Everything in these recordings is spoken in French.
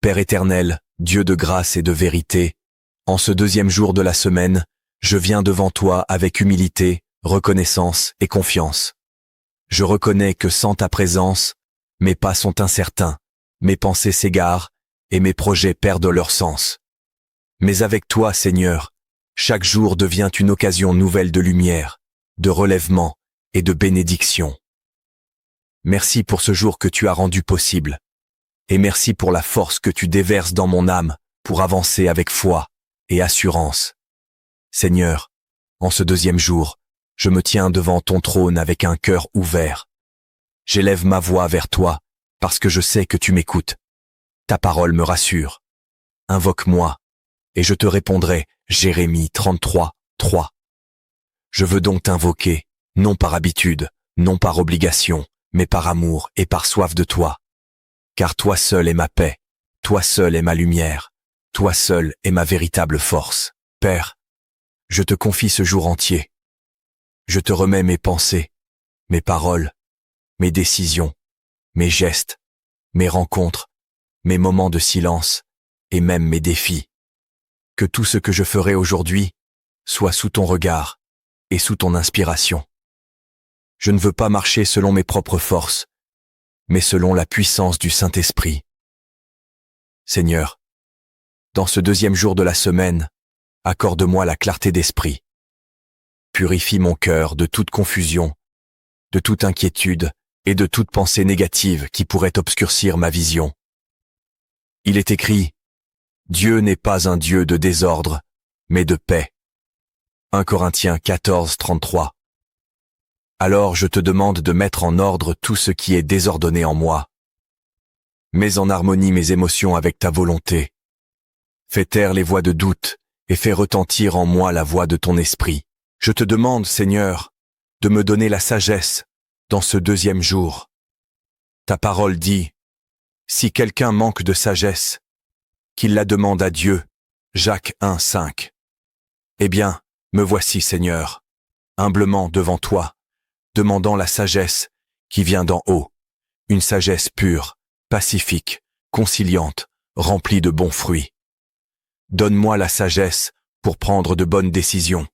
Père éternel, Dieu de grâce et de vérité, en ce deuxième jour de la semaine, je viens devant toi avec humilité, reconnaissance et confiance. Je reconnais que sans ta présence, mes pas sont incertains, mes pensées s'égarent et mes projets perdent leur sens. Mais avec toi, Seigneur, chaque jour devient une occasion nouvelle de lumière, de relèvement et de bénédiction. Merci pour ce jour que tu as rendu possible. Et merci pour la force que tu déverses dans mon âme pour avancer avec foi et assurance. Seigneur, en ce deuxième jour, je me tiens devant ton trône avec un cœur ouvert. J'élève ma voix vers toi parce que je sais que tu m'écoutes. Ta parole me rassure. Invoque-moi et je te répondrai. Jérémie 33, 3. Je veux donc t'invoquer, non par habitude, non par obligation, mais par amour et par soif de toi. Car toi seul est ma paix, toi seul est ma lumière, toi seul est ma véritable force. Père, je te confie ce jour entier. Je te remets mes pensées, mes paroles, mes décisions, mes gestes, mes rencontres, mes moments de silence et même mes défis. Que tout ce que je ferai aujourd'hui soit sous ton regard et sous ton inspiration. Je ne veux pas marcher selon mes propres forces, mais selon la puissance du Saint-Esprit. Seigneur, dans ce deuxième jour de la semaine, accorde-moi la clarté d'esprit. Purifie mon cœur de toute confusion, de toute inquiétude et de toute pensée négative qui pourrait obscurcir ma vision. Il est écrit, Dieu n'est pas un Dieu de désordre, mais de paix. 1 Corinthiens 14, 33. Alors je te demande de mettre en ordre tout ce qui est désordonné en moi. Mets en harmonie mes émotions avec ta volonté. Fais taire les voix de doute et fais retentir en moi la voix de ton esprit. Je te demande, Seigneur, de me donner la sagesse dans ce deuxième jour. Ta parole dit, si quelqu'un manque de sagesse, qu'il la demande à Dieu. Jacques 1, 5. Eh bien, me voici, Seigneur, humblement devant toi, demandant la sagesse qui vient d'en haut, une sagesse pure, pacifique, conciliante, remplie de bons fruits. Donne-moi la sagesse pour prendre de bonnes décisions,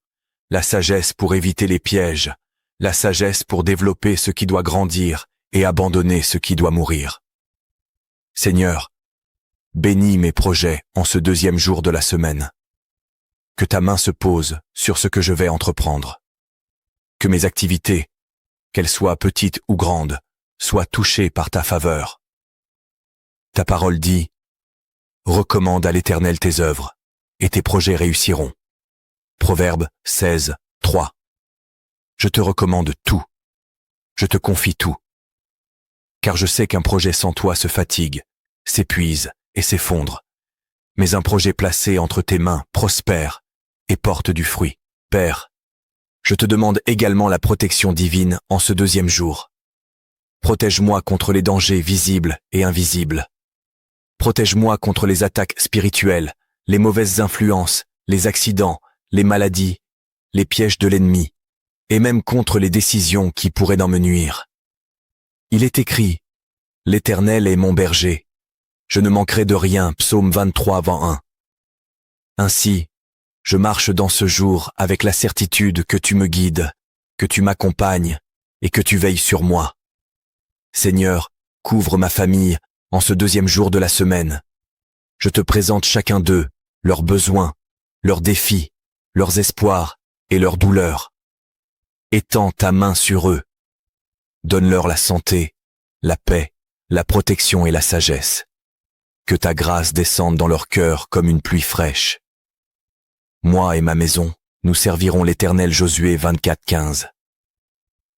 la sagesse pour éviter les pièges, la sagesse pour développer ce qui doit grandir et abandonner ce qui doit mourir. Seigneur, bénis mes projets en ce deuxième jour de la semaine. Que ta main se pose sur ce que je vais entreprendre. Que mes activités, qu'elles soient petites ou grandes, soient touchées par ta faveur. Ta parole dit, recommande à l'Éternel tes œuvres, et tes projets réussiront. Proverbe 16, 3. Je te recommande tout. Je te confie tout. Car je sais qu'un projet sans toi se fatigue, s'épuise et s'effondre. Mais un projet placé entre tes mains prospère et porte du fruit. Père, je te demande également la protection divine en ce deuxième jour. Protège-moi contre les dangers visibles et invisibles. Protège-moi contre les attaques spirituelles, les mauvaises influences, les accidents, les maladies, les pièges de l'ennemi, et même contre les décisions qui pourraient en me nuire. Il est écrit, l'Éternel est mon berger, je ne manquerai de rien, psaume 23, 1. Ainsi, je marche dans ce jour avec la certitude que tu me guides, que tu m'accompagnes et que tu veilles sur moi. Seigneur, couvre ma famille en ce deuxième jour de la semaine. Je te présente chacun d'eux, leurs besoins, leurs défis, leurs espoirs et leurs douleurs. Étends ta main sur eux. Donne-leur la santé, la paix, la protection et la sagesse. Que ta grâce descende dans leur cœur comme une pluie fraîche. Moi et ma maison, nous servirons l'Éternel. Josué 24, 15.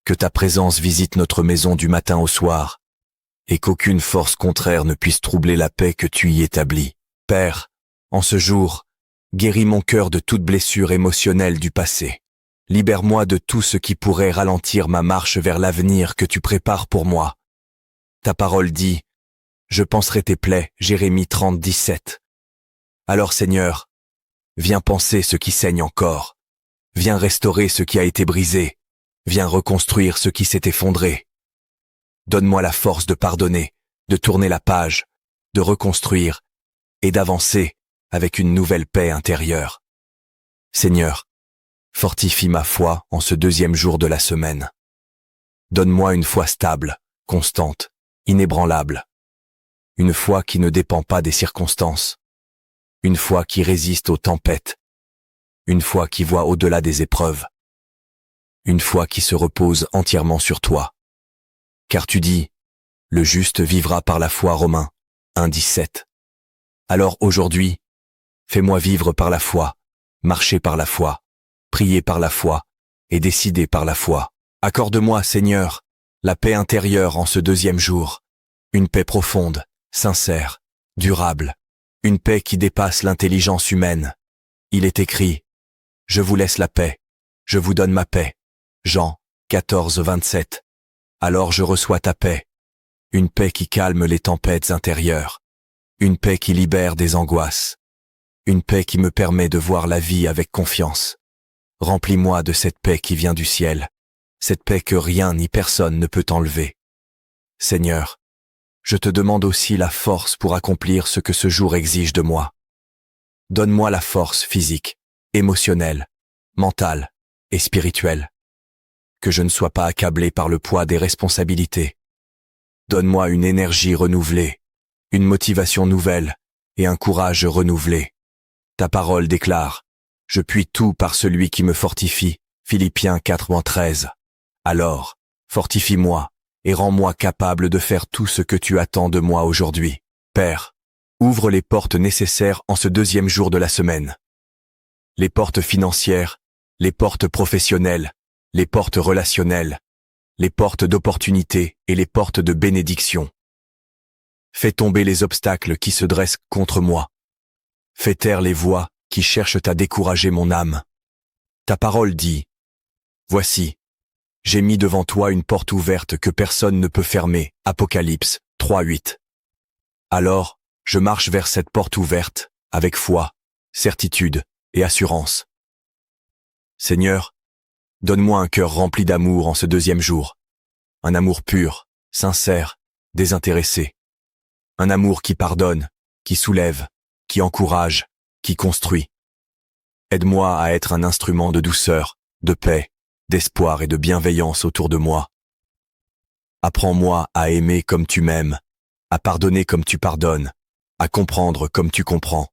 Que ta présence visite notre maison du matin au soir, et qu'aucune force contraire ne puisse troubler la paix que tu y établis. Père, en ce jour, guéris mon cœur de toute blessure émotionnelle du passé. Libère-moi de tout ce qui pourrait ralentir ma marche vers l'avenir que tu prépares pour moi. Ta parole dit, je panserai tes plaies, Jérémie 30, 17. Alors Seigneur, viens panser ce qui saigne encore. Viens restaurer ce qui a été brisé. Viens reconstruire ce qui s'est effondré. Donne-moi la force de pardonner, de tourner la page, de reconstruire et d'avancer avec une nouvelle paix intérieure. Seigneur, fortifie ma foi en ce deuxième jour de la semaine. Donne-moi une foi stable, constante, inébranlable. Une foi qui ne dépend pas des circonstances. Une foi qui résiste aux tempêtes. Une foi qui voit au-delà des épreuves. Une foi qui se repose entièrement sur toi. Car tu dis, le juste vivra par la foi. Romains 1,17. Alors aujourd'hui, fais-moi vivre par la foi, marcher par la foi, prier par la foi et décider par la foi. Accorde-moi, Seigneur, la paix intérieure en ce deuxième jour, une paix profonde, sincère, durable, une paix qui dépasse l'intelligence humaine. Il est écrit, je vous laisse la paix, je vous donne ma paix. Jean 14,27. Alors je reçois ta paix, une paix qui calme les tempêtes intérieures, une paix qui libère des angoisses, une paix qui me permet de voir la vie avec confiance. Remplis-moi de cette paix qui vient du ciel, cette paix que rien ni personne ne peut enlever. Seigneur, je te demande aussi la force pour accomplir ce que ce jour exige de moi. Donne-moi la force physique, émotionnelle, mentale et spirituelle. Que je ne sois pas accablé par le poids des responsabilités. Donne-moi une énergie renouvelée, une motivation nouvelle et un courage renouvelé. Ta parole déclare, je puis tout par celui qui me fortifie. Philippiens 4,13. Alors, fortifie-moi et rends-moi capable de faire tout ce que tu attends de moi aujourd'hui. Père, ouvre les portes nécessaires en ce deuxième jour de la semaine. Les portes financières, les portes professionnelles, les portes relationnelles, les portes d'opportunité et les portes de bénédiction. Fais tomber les obstacles qui se dressent contre moi. Fais taire les voix qui cherchent à décourager mon âme. Ta parole dit, voici, j'ai mis devant toi une porte ouverte que personne ne peut fermer. Apocalypse 3,8. Alors, je marche vers cette porte ouverte, avec foi, certitude et assurance. Seigneur, donne-moi un cœur rempli d'amour en ce deuxième jour. Un amour pur, sincère, désintéressé. Un amour qui pardonne, qui soulève, qui encourage, qui construit. Aide-moi à être un instrument de douceur, de paix, d'espoir et de bienveillance autour de moi. Apprends-moi à aimer comme tu m'aimes, à pardonner comme tu pardonnes, à comprendre comme tu comprends.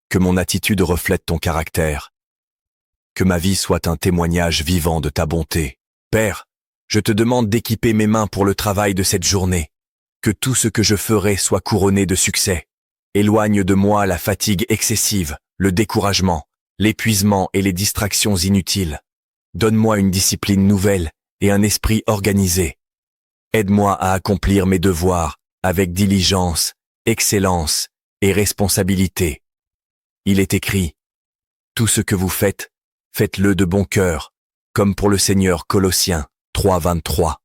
Que mon attitude reflète ton caractère. Que ma vie soit un témoignage vivant de ta bonté. Père, je te demande d'équiper mes mains pour le travail de cette journée. Que tout ce que je ferai soit couronné de succès. Éloigne de moi la fatigue excessive, le découragement, l'épuisement et les distractions inutiles. Donne-moi une discipline nouvelle et un esprit organisé. Aide-moi à accomplir mes devoirs avec diligence, excellence et responsabilité. Il est écrit, tout ce que vous faites, faites-le de bon cœur, comme pour le Seigneur. Colossiens 3,23.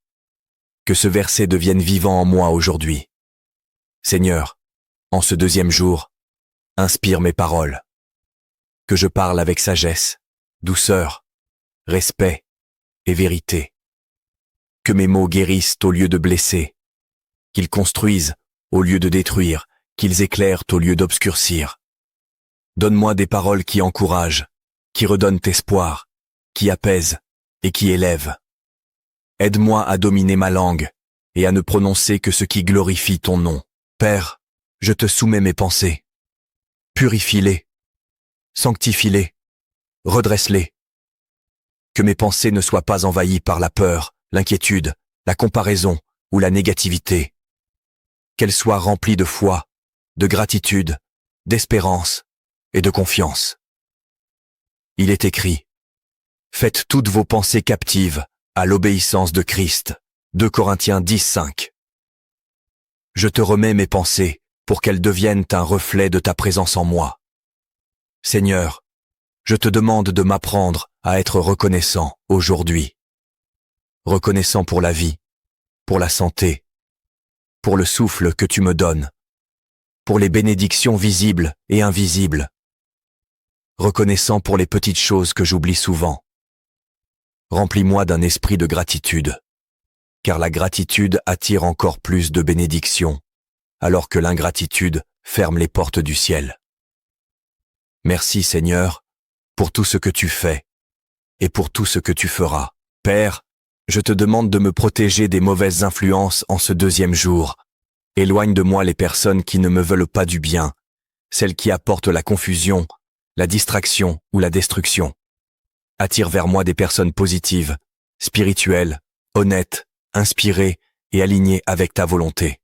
Que ce verset devienne vivant en moi aujourd'hui. Seigneur, en ce deuxième jour, inspire mes paroles. Que je parle avec sagesse, douceur, respect et vérité. Que mes mots guérissent au lieu de blesser, qu'ils construisent au lieu de détruire, qu'ils éclairent au lieu d'obscurcir. Donne-moi des paroles qui encouragent, qui redonnent espoir, qui apaisent et qui élèvent. Aide-moi à dominer ma langue et à ne prononcer que ce qui glorifie ton nom. Père, je te soumets mes pensées. Purifie-les, sanctifie-les, redresse-les. Que mes pensées ne soient pas envahies par la peur, l'inquiétude, la comparaison ou la négativité. Qu'elles soient remplies de foi, de gratitude, d'espérance et de confiance. Il est écrit, faites toutes vos pensées captives à l'obéissance de Christ. 2 Corinthiens 10,5. Je te remets mes pensées pour qu'elles deviennent un reflet de ta présence en moi. Seigneur, je te demande de m'apprendre à être reconnaissant aujourd'hui. Reconnaissant pour la vie, pour la santé, pour le souffle que tu me donnes, pour les bénédictions visibles et invisibles. Reconnaissant pour les petites choses que j'oublie souvent. Remplis-moi d'un esprit de gratitude, car la gratitude attire encore plus de bénédictions, alors que l'ingratitude ferme les portes du ciel. Merci Seigneur, pour tout ce que tu fais et pour tout ce que tu feras. Père, je te demande de me protéger des mauvaises influences en ce deuxième jour. Éloigne de moi les personnes qui ne me veulent pas du bien, celles qui apportent la confusion, la distraction ou la destruction. Attire vers moi des personnes positives, spirituelles, honnêtes, inspirées et alignées avec ta volonté.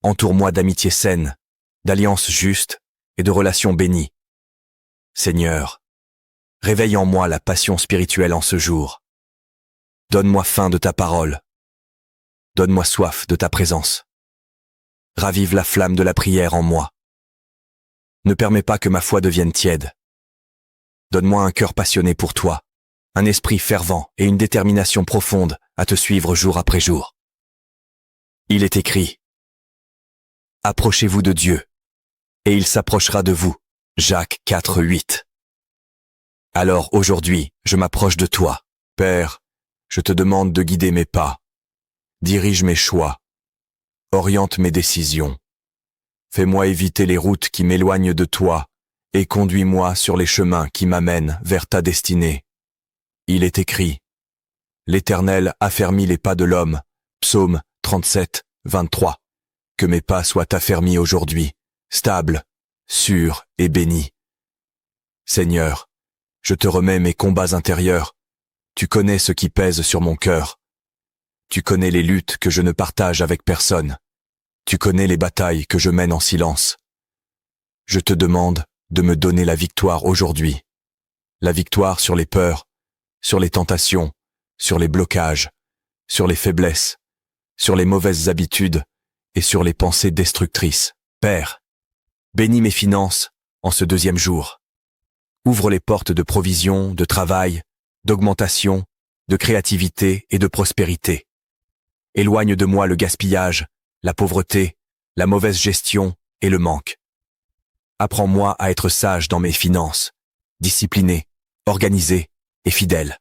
Entoure-moi d'amitié saine, d'alliances justes et de relations bénies. Seigneur, réveille en moi la passion spirituelle en ce jour. Donne-moi faim de ta parole. Donne-moi soif de ta présence. Ravive la flamme de la prière en moi. Ne permets pas que ma foi devienne tiède. Donne-moi un cœur passionné pour toi, un esprit fervent et une détermination profonde à te suivre jour après jour. Il est écrit: Approchez-vous de Dieu, et il s'approchera de vous. Jacques 4:8. Alors aujourd'hui, je m'approche de toi. Père, je te demande de guider mes pas. Dirige mes choix. Oriente mes décisions. Fais-moi éviter les routes qui m'éloignent de toi et conduis-moi sur les chemins qui m'amènent vers ta destinée. Il est écrit: L'Éternel affermit les pas de l'homme. Psaume 37:23. Que mes pas soient affermis aujourd'hui, stables, sûrs et bénis. Seigneur, je te remets mes combats intérieurs. Tu connais ce qui pèse sur mon cœur. Tu connais les luttes que je ne partage avec personne. Tu connais les batailles que je mène en silence. Je te demande de me donner la victoire aujourd'hui. La victoire sur les peurs, sur les tentations, sur les blocages, sur les faiblesses, sur les mauvaises habitudes et sur les pensées destructrices. Père, bénis mes finances en ce deuxième jour. Ouvre les portes de provision, de travail, d'augmentation, de créativité et de prospérité. Éloigne de moi le gaspillage, la pauvreté, la mauvaise gestion et le manque. Apprends-moi à être sage dans mes finances, discipliné, organisé et fidèle.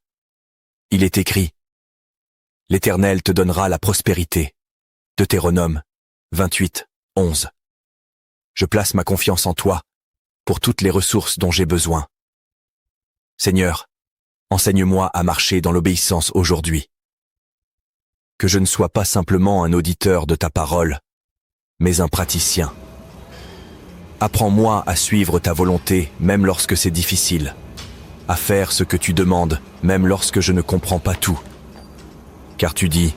Il est écrit: L'Éternel te donnera la prospérité. Deutéronome 28:11. Je place ma confiance en toi pour toutes les ressources dont j'ai besoin. Seigneur, enseigne-moi à marcher dans l'obéissance aujourd'hui. Que je ne sois pas simplement un auditeur de ta parole, mais un praticien. Apprends-moi à suivre ta volonté même lorsque c'est difficile, à faire ce que tu demandes même lorsque je ne comprends pas tout. Car tu dis: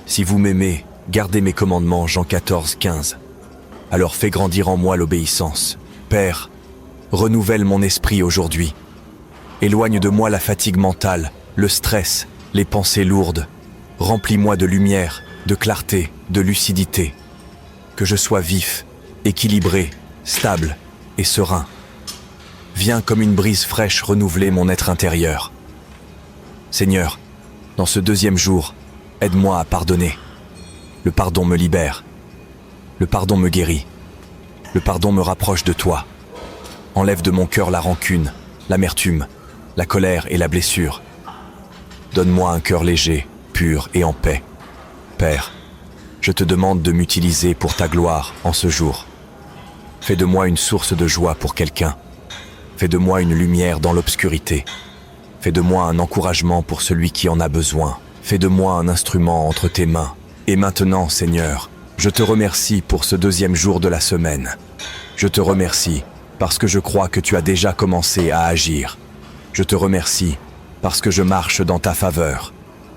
Si vous m'aimez, gardez mes commandements, Jean 14:15. Alors fais grandir en moi l'obéissance. Père, renouvelle mon esprit aujourd'hui. Éloigne de moi la fatigue mentale, le stress, les pensées lourdes. Remplis-moi de lumière, de clarté, de lucidité. Que je sois vif, équilibré, stable et serein. Viens comme une brise fraîche renouveler mon être intérieur. Seigneur, dans ce deuxième jour, aide-moi à pardonner. Le pardon me libère. Le pardon me guérit. Le pardon me rapproche de toi. Enlève de mon cœur la rancune, l'amertume, la colère et la blessure. Donne-moi un cœur léger, pur et en paix. Père, je te demande de m'utiliser pour ta gloire en ce jour. Fais de moi une source de joie pour quelqu'un. Fais de moi une lumière dans l'obscurité. Fais de moi un encouragement pour celui qui en a besoin. Fais de moi un instrument entre tes mains. Et maintenant, Seigneur, je te remercie pour ce deuxième jour de la semaine. Je te remercie parce que je crois que tu as déjà commencé à agir. Je te remercie parce que je marche dans ta faveur.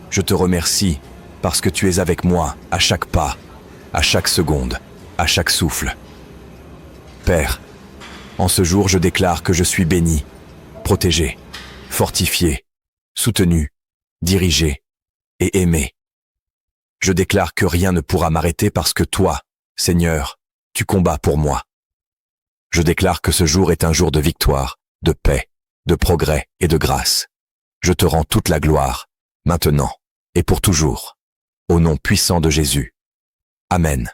Je te remercie parce que tu es avec moi à chaque pas, à chaque seconde, à chaque souffle. Père, en ce jour je déclare que je suis béni, protégé, fortifié, soutenu, dirigé et aimé. Je déclare que rien ne pourra m'arrêter parce que toi, Seigneur, tu combats pour moi. Je déclare que ce jour est un jour de victoire, de paix, de progrès et de grâce. Je te rends toute la gloire, maintenant et pour toujours. Au nom puissant de Jésus. Amen.